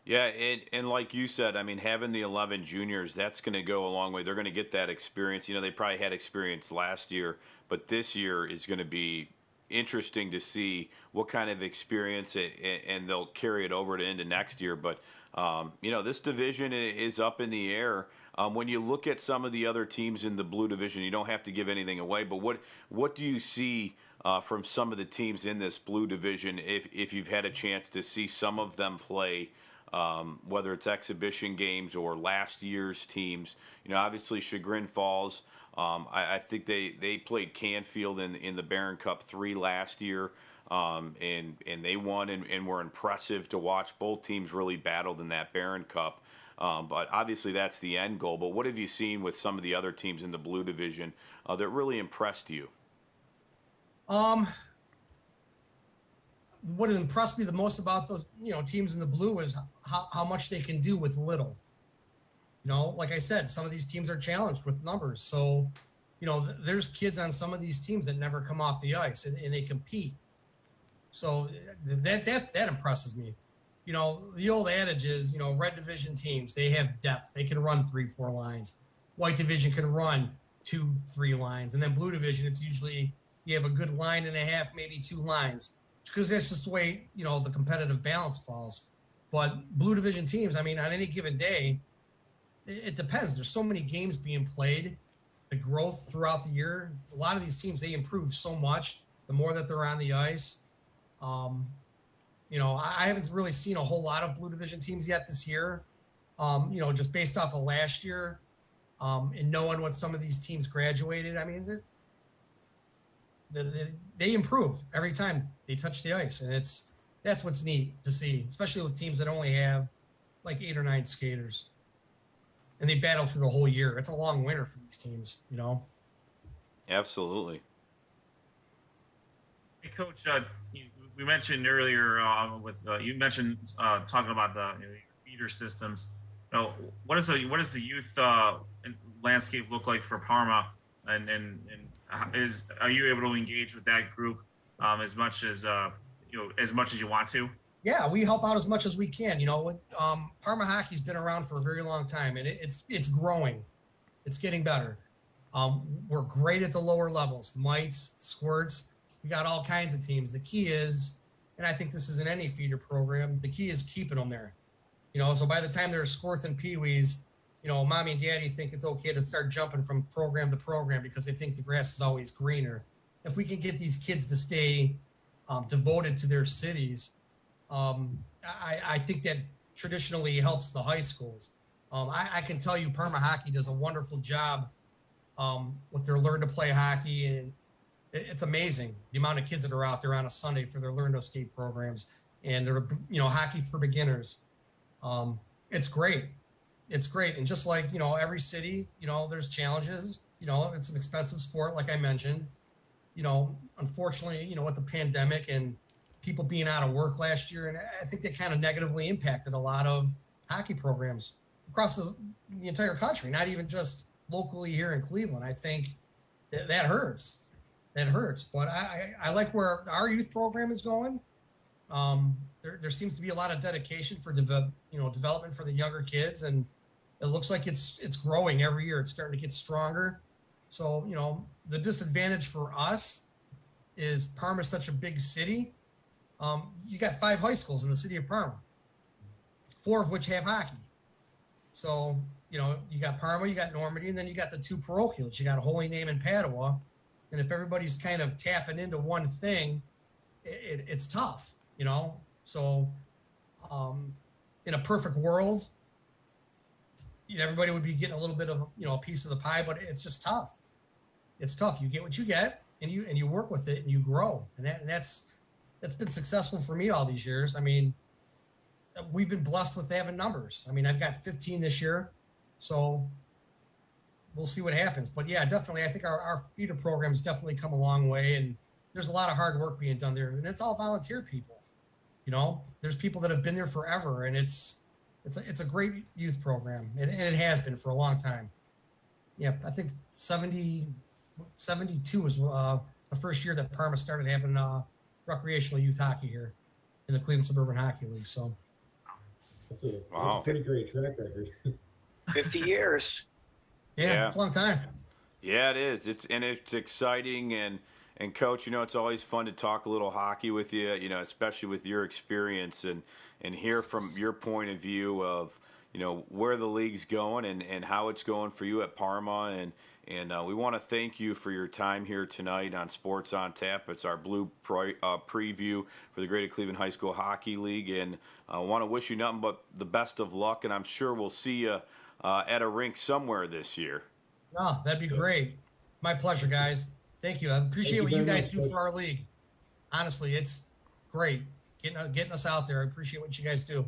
Yeah, and like you said, I mean, having the 11 juniors, that's going to go a long way. They're going to get that experience. You know, they probably had experience last year, but this year is going to be interesting to see what kind of experience and they'll carry it over to into next year. But, you know, this division is up in the air. When you look at some of the other teams in the blue division, you don't have to give anything away, but what do you see from some of the teams in this blue division if you've had a chance to see some of them play? Whether it's exhibition games or last year's teams, you know, obviously Chagrin Falls. I think they played Canfield in the Barron Cup 3 last year, and they won and were impressive to watch. Both teams really battled in that Barron Cup, but obviously that's the end goal. But what have you seen with some of the other teams in the blue division that really impressed you? What impressed me the most about those, you know, teams in the blue is how much they can do with little. You know, like I said, some of these teams are challenged with numbers. So, you know, there's kids on some of these teams that never come off the ice and they compete. So that impresses me. You know, the old adage is, you know, red division teams, they have depth. They can run 3-4 lines. White division can run 2-3 lines. And then blue division, it's usually you have a good line and a half, maybe 2 lines. Because that's just the way, you know, the competitive balance falls. But blue division teams, I mean, on any given day, it depends. There's so many games being played, the growth throughout the year. A lot of these teams, they improve so much the more that they're on the ice. You know, I haven't really seen a whole lot of blue division teams yet this year, you know, just based off of last year and knowing what some of these teams graduated. I mean, they improve every time they touch the ice, and that's what's neat to see, especially with teams that only have like 8 or 9 skaters, and they battle through the whole year. It's a long winter for these teams, you know. Absolutely. Hey, Coach, we mentioned earlier you mentioned talking about the feeder systems. You know, what does the youth landscape look like for Parma, and are you able to engage with that group as much as you want to? Yeah, we help out as much as we can. You know, Parma hockey's been around for a very long time, and it's growing. It's getting better. We're great at the lower levels, the mites, the squirts. We got all kinds of teams. The key is, and I think this is in any feeder program, the key is keeping them there. You know, so by the time there's squirts and peewees, you know, mommy and daddy think it's okay to start jumping from program to program because they think the grass is always greener. If we can get these kids to stay devoted to their cities, I think that traditionally helps the high schools. I can tell you Parma hockey does a wonderful job with their learn to play hockey, and it's amazing the amount of kids that are out there on a Sunday for their learn to skate programs and their, you know, hockey for beginners. It's great. It's great. And just like, you know, every city, you know, there's challenges, you know, it's an expensive sport, like I mentioned, you know, unfortunately, you know, with the pandemic and people being out of work last year, and I think that kind of negatively impacted a lot of hockey programs across the entire country, not even just locally here in Cleveland. I think that hurts. That hurts. But I like where our youth program is going. There seems to be a lot of dedication for development for the younger kids, and it looks like it's growing every year. It's starting to get stronger. So, you know, the disadvantage for us is Parma's such a big city. You got 5 high schools in the city of Parma, 4 of which have hockey. So, you know, you got Parma, you got Normandy, and then you got the 2 parochials. You got Holy Name and Padua. And if everybody's kind of tapping into one thing, it's tough, you know? So in a perfect world, you know, everybody would be getting a little bit of, you know, a piece of the pie, but it's just tough. It's tough. You get what you get, and you work with it, and you grow. And that's been successful for me all these years. I mean, we've been blessed with having numbers. I mean, I've got 15 this year, so we'll see what happens. But yeah, definitely, I think our feeder program's definitely come a long way, and there's a lot of hard work being done there, and it's all volunteer people. You know, there's people that have been there forever, and it's a great youth program, and it has been for a long time. Yeah, I think 72 was the first year that Parma started having recreational youth hockey here in the Cleveland Suburban Hockey League. So that's a pretty great track record. 50 years. Yeah, it's a long time. Yeah, it is. It's exciting, and Coach, you know, it's always fun to talk a little hockey with you, you know, especially with your experience and hear from your point of view of, you know, where the league's going and how it's going for you at Parma. And we want to thank you for your time here tonight on Sports on Tap. It's our blue preview for the Greater Cleveland High School Hockey League. And I want to wish you nothing but the best of luck. And I'm sure we'll see you at a rink somewhere this year. Oh, that'd be great. My pleasure, guys. Thank you. I appreciate what you guys do for our league. Honestly, it's great getting us out there. I appreciate what you guys do.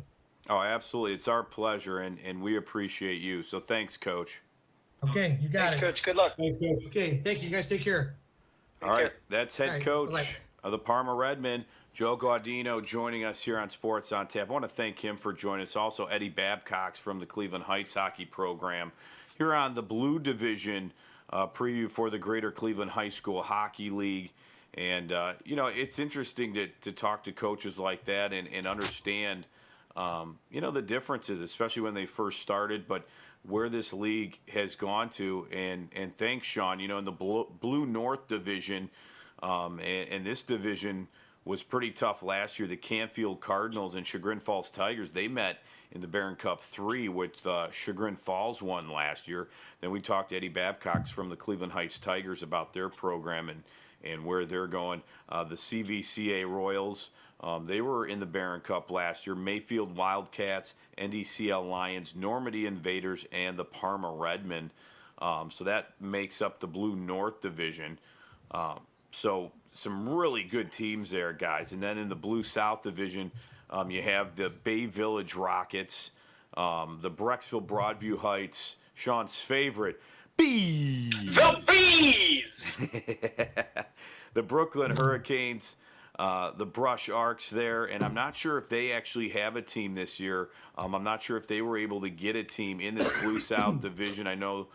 Oh, absolutely. It's our pleasure, and we appreciate you. So thanks, Coach. Okay, you got Thanks, it. Coach. Good luck. Thanks, Coach. Okay, thank you. You guys take care. All right, that's head coach bye-bye. of the Parma Redmen, Joe Gaudino, joining us here on Sports on Tap. I want to thank him for joining us. Also, Eddie Babcox from the Cleveland Heights Hockey Program here on the Blue Division preview for the Greater Cleveland High School Hockey League. And, you know, it's interesting to talk to coaches like that and understand, you know, the differences, especially when they first started, but where this league has gone to. And thanks, Sean, you know, in the Blue North Division, and this division was pretty tough last year. The Canfield Cardinals and Chagrin Falls Tigers, they met in the Barron Cup 3, which Chagrin Falls won last year. Then we talked to Eddie Babcox from the Cleveland Heights Tigers about their program and where they're going. The CVCA Royals, they were in the Barron Cup last year. Mayfield Wildcats, NDCL Lions, Normandy Invaders, and the Parma Redmen. So that makes up the Blue North Division. So some really good teams there, guys. And then in the Blue South Division, you have the Bay Village Rockets, the Brecksville Broadview Heights, Sean's favorite, Bees! The Bees! The Brooklyn Hurricanes, the Brush Arcs there, and I'm not sure if they actually have a team this year. I'm not sure if they were able to get a team in this Blue South Division. I know,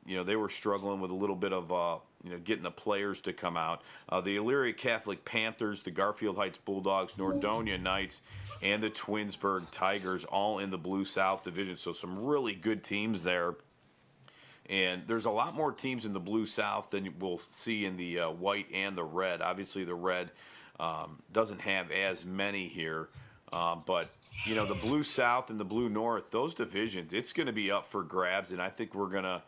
you know, they were struggling with a little bit of, you know, getting the players to come out. The Elyria Catholic Panthers, the Garfield Heights Bulldogs, Nordonia Knights, and the Twinsburg Tigers, all in the Blue South Division. So some really good teams there. And there's a lot more teams in the Blue South than we'll see in the White and the Red. Obviously, the Red doesn't have as many here. But, you know, the Blue South and the Blue North, those divisions, it's going to be up for grabs. And I think we're going to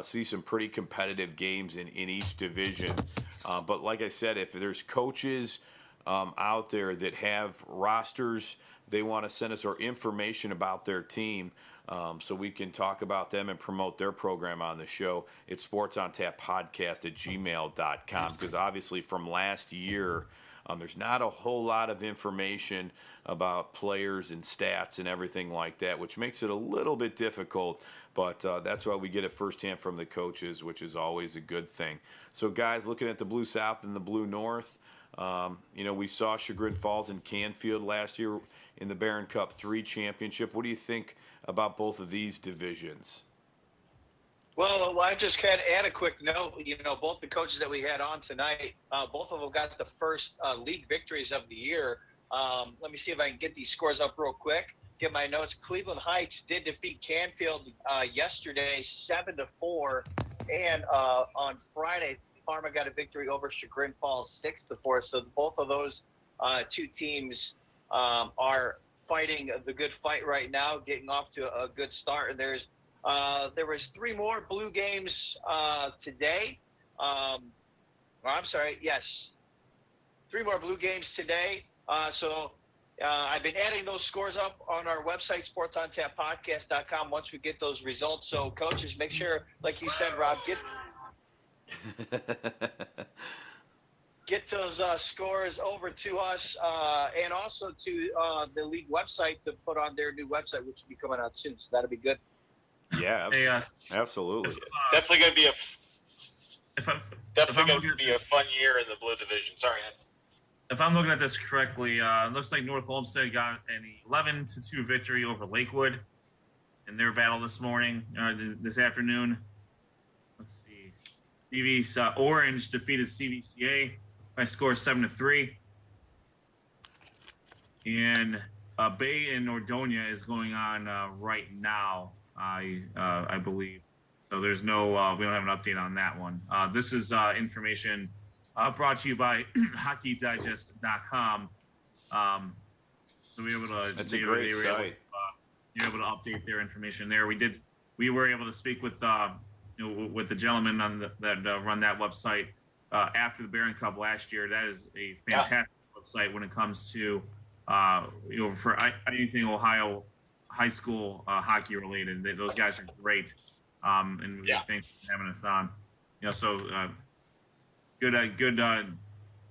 see some pretty competitive games in each division. But like I said, if there's coaches out there that have rosters, they want to send us or information about their team, so we can talk about them and promote their program on the show. It's sportsontap.podcast@gmail.com, because obviously from last year, there's not a whole lot of information about players and stats and everything like that, which makes it a little bit difficult, but that's why we get it firsthand from the coaches, which is always a good thing. So guys, looking at the Blue South and the Blue North, you know, we saw Chagrin Falls and Canfield last year in the Barron Cup 3 championship. What do you think about both of these divisions? Well, I just kind of add a quick note. You know, both the coaches that we had on tonight, both of them got the first league victories of the year. Let me see if I can get these scores up real quick. Get my notes. Cleveland Heights did defeat Canfield yesterday, 7-4, and on Friday, Parma got a victory over Chagrin Falls, 6-4. So both of those two teams are fighting the good fight right now, getting off to a good start. And there was 3 more blue games today. I'm sorry, yes, 3 more blue games today. So I've been adding those scores up on our website, sportsontappodcast.com, once we get those results. So coaches, make sure, like you said, Rob, get get those scores over to us and also to the league website to put on their new website, which will be coming out soon. So that'll be good. Yeah, Hey, absolutely. Definitely going to be if a fun year in the Blue Division. Sorry, Ed. If I'm looking at this correctly, it looks like North Olmsted got an 11-2 victory over Lakewood in their battle this morning, this afternoon. Let's see. CV's Orange defeated CVCA by score 7-3. And Bay in Nordonia is going on right now, I believe. So there's no, we don't have an update on that one. This is information brought to you by HockeyDigest.com. So we were able to. That's a great site. You're able to update their information there. We were able to speak with with the gentleman on that run that website after the Barron Cup last year. That is a fantastic website when it comes to for anything Ohio high school hockey related. Those guys are great, and we thank you for having us on. So good.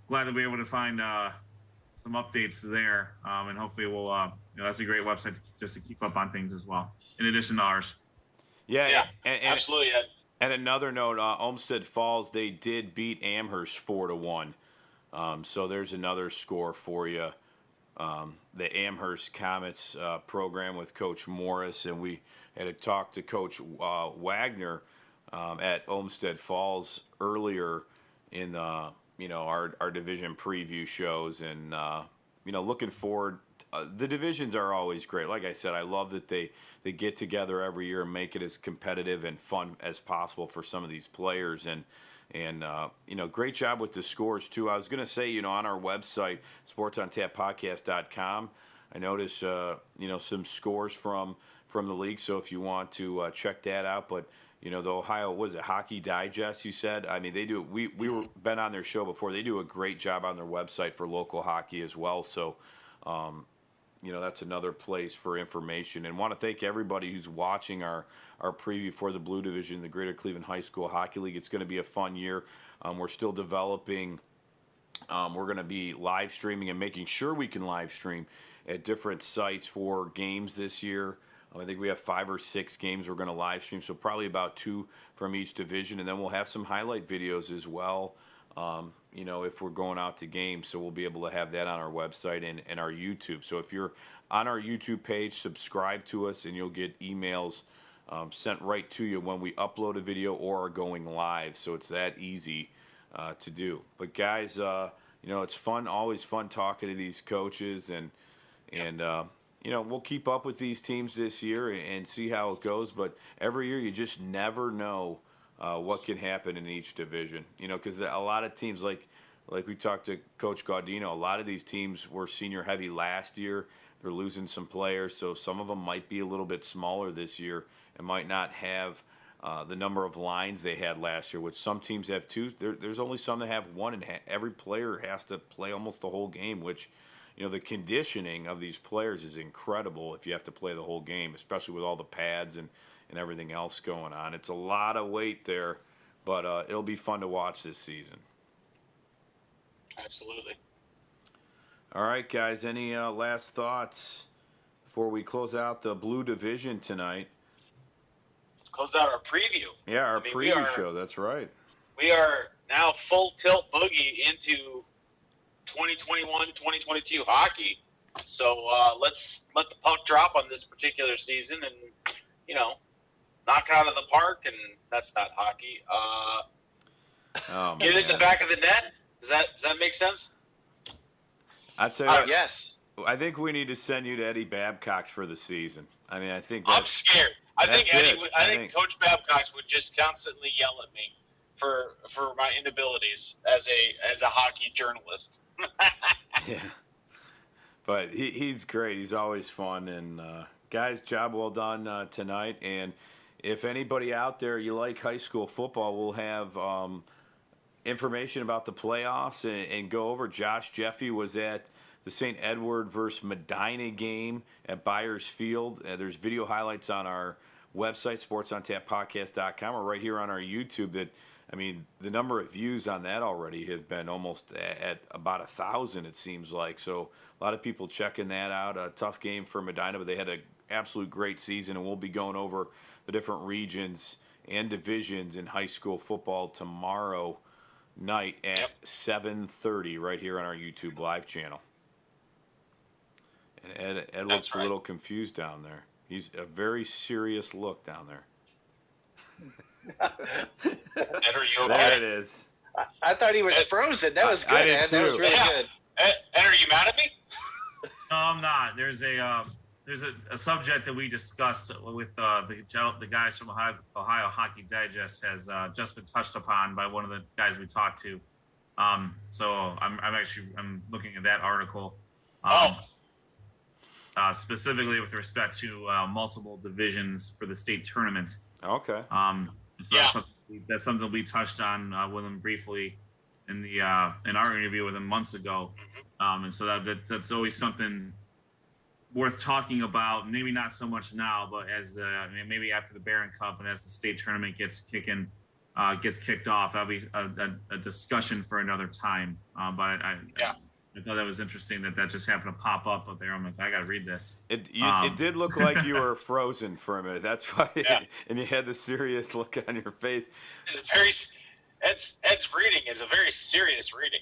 Glad that we were able to find some updates there, and hopefully we'll. That's a great website just to keep up on things as well, in addition to ours. Yeah, absolutely. Ed. And another note, Olmsted Falls, they did beat Amherst 4-1. So there's another score for you. The Amherst Comets program with Coach Morris, and we had a talk to Coach Wagner at Olmsted Falls earlier in the our division preview shows, and looking forward. The divisions are always great. Like I said, I love that they get together every year and make it as competitive and fun as possible for some of these players. And great job with the scores too. I was going to say, on our website, sportsontappodcast.com, I noticed some scores from the league. So if you want to check that out, but the Ohio, was it Hockey Digest? You said. I mean, they do. We were been on their show before. They do a great job on their website for local hockey as well. So. That's another place for information. And want to thank everybody who's watching our preview for the Blue Division, the Greater Cleveland High School Hockey League. It's going to be a fun year. We're still developing. We're going to be live streaming and making sure we can live stream at different sites for games this year. I think we have 5 or 6 games we're going to live stream, so probably about 2 from each division. And then we'll have some highlight videos as well. If we're going out to games, so we'll be able to have that on our website and our YouTube. So if you're on our YouTube page, subscribe to us, and you'll get emails sent right to you when we upload a video or are going live. So it's that easy to do. But guys, it's fun, always fun talking to these coaches, and we'll keep up with these teams this year and see how it goes. But every year, you just never know what can happen in each division. Because a lot of teams, like we talked to Coach Gaudino, a lot of these teams were senior heavy last year. They're losing some players, so some of them might be a little bit smaller this year and might not have the number of lines they had last year, which some teams have 2. There's only some that have 1, and every player has to play almost the whole game, which, the conditioning of these players is incredible if you have to play the whole game, especially with all the pads and everything else going on. It's a lot of weight there, but it'll be fun to watch this season. Absolutely. All right, guys, any last thoughts before we close out the Blue Division tonight? Close out our preview. Yeah, our preview show, that's right. We are now full tilt boogie into 2021-2022 hockey. So let's let the puck drop on this particular season and, knock it out of the park, and that's not hockey. Get it in the back of the net. Does that make sense? I tell you what, yes. I think we need to send you to Eddie Babcox for the season. I mean, I think I'm scared. I think Coach Babcox would just constantly yell at me for my inabilities as a hockey journalist. Yeah, but he's great. He's always fun, and guys, job well done tonight. And if anybody out there, you like high school football, we'll have information about the playoffs and go over. Josh Jeffy was at the St. Edward versus Medina game at Byers Field. There's video highlights on our website, sportsontappodcast.com, or right here on our YouTube that I mean, the number of views on that already has been almost at about 1,000, it seems like. So a lot of people checking that out. A tough game for Medina, but they had an absolute great season, and we'll be going over the different regions and divisions in high school football tomorrow night at 7:30 right here on our YouTube live channel. And Ed looks a little confused down there. He's a very serious look down there. Ed, are you okay? There it is. I thought he was frozen. That was good, I did Ed. That was too. really Yeah. good. Ed, are you mad at me? No, I'm not. There's a subject that we discussed with the guys from Ohio Hockey Digest has just been touched upon by one of the guys we talked to. So I'm looking at that article. Specifically with respect to multiple divisions for the state tournament. Okay. So that's something we touched on with him briefly in our interview with him months ago. And so that's always something worth talking about. Maybe not so much now, but maybe after the Barron Cup and as the state tournament gets kicked off, that'll be a discussion for another time. But I thought that was interesting that just happened to pop up there. I'm like, I got to read this. It did look like you were frozen for a minute. That's why, and you had the serious look on your face. Ed's reading is a very serious reading.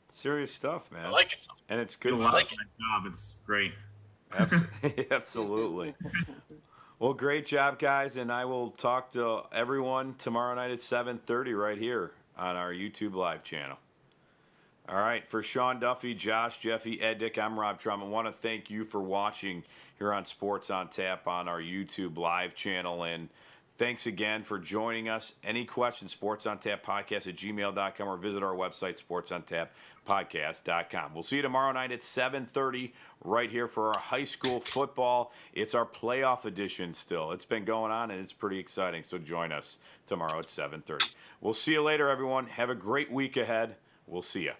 Serious stuff, man. I like it. And it's good I stuff. like that job. It's great. Absolutely. Well, great job, guys, and I will talk to everyone tomorrow night at 7:30 right here on our YouTube live channel. All right, for Sean Duffy, Josh, Jeffy, Ed Dick, I'm Rob Trump. I want to thank you for watching here on Sports on Tap on our YouTube live channel, and thanks again for joining us. Any questions, sportsontappodcast@gmail.com, or visit our website, sportsontappodcast.com. We'll see you tomorrow night at 7:30 right here for our high school football. It's our playoff edition still. It's been going on, and it's pretty exciting, so join us tomorrow at 7:30. We'll see you later, everyone. Have a great week ahead. We'll see you.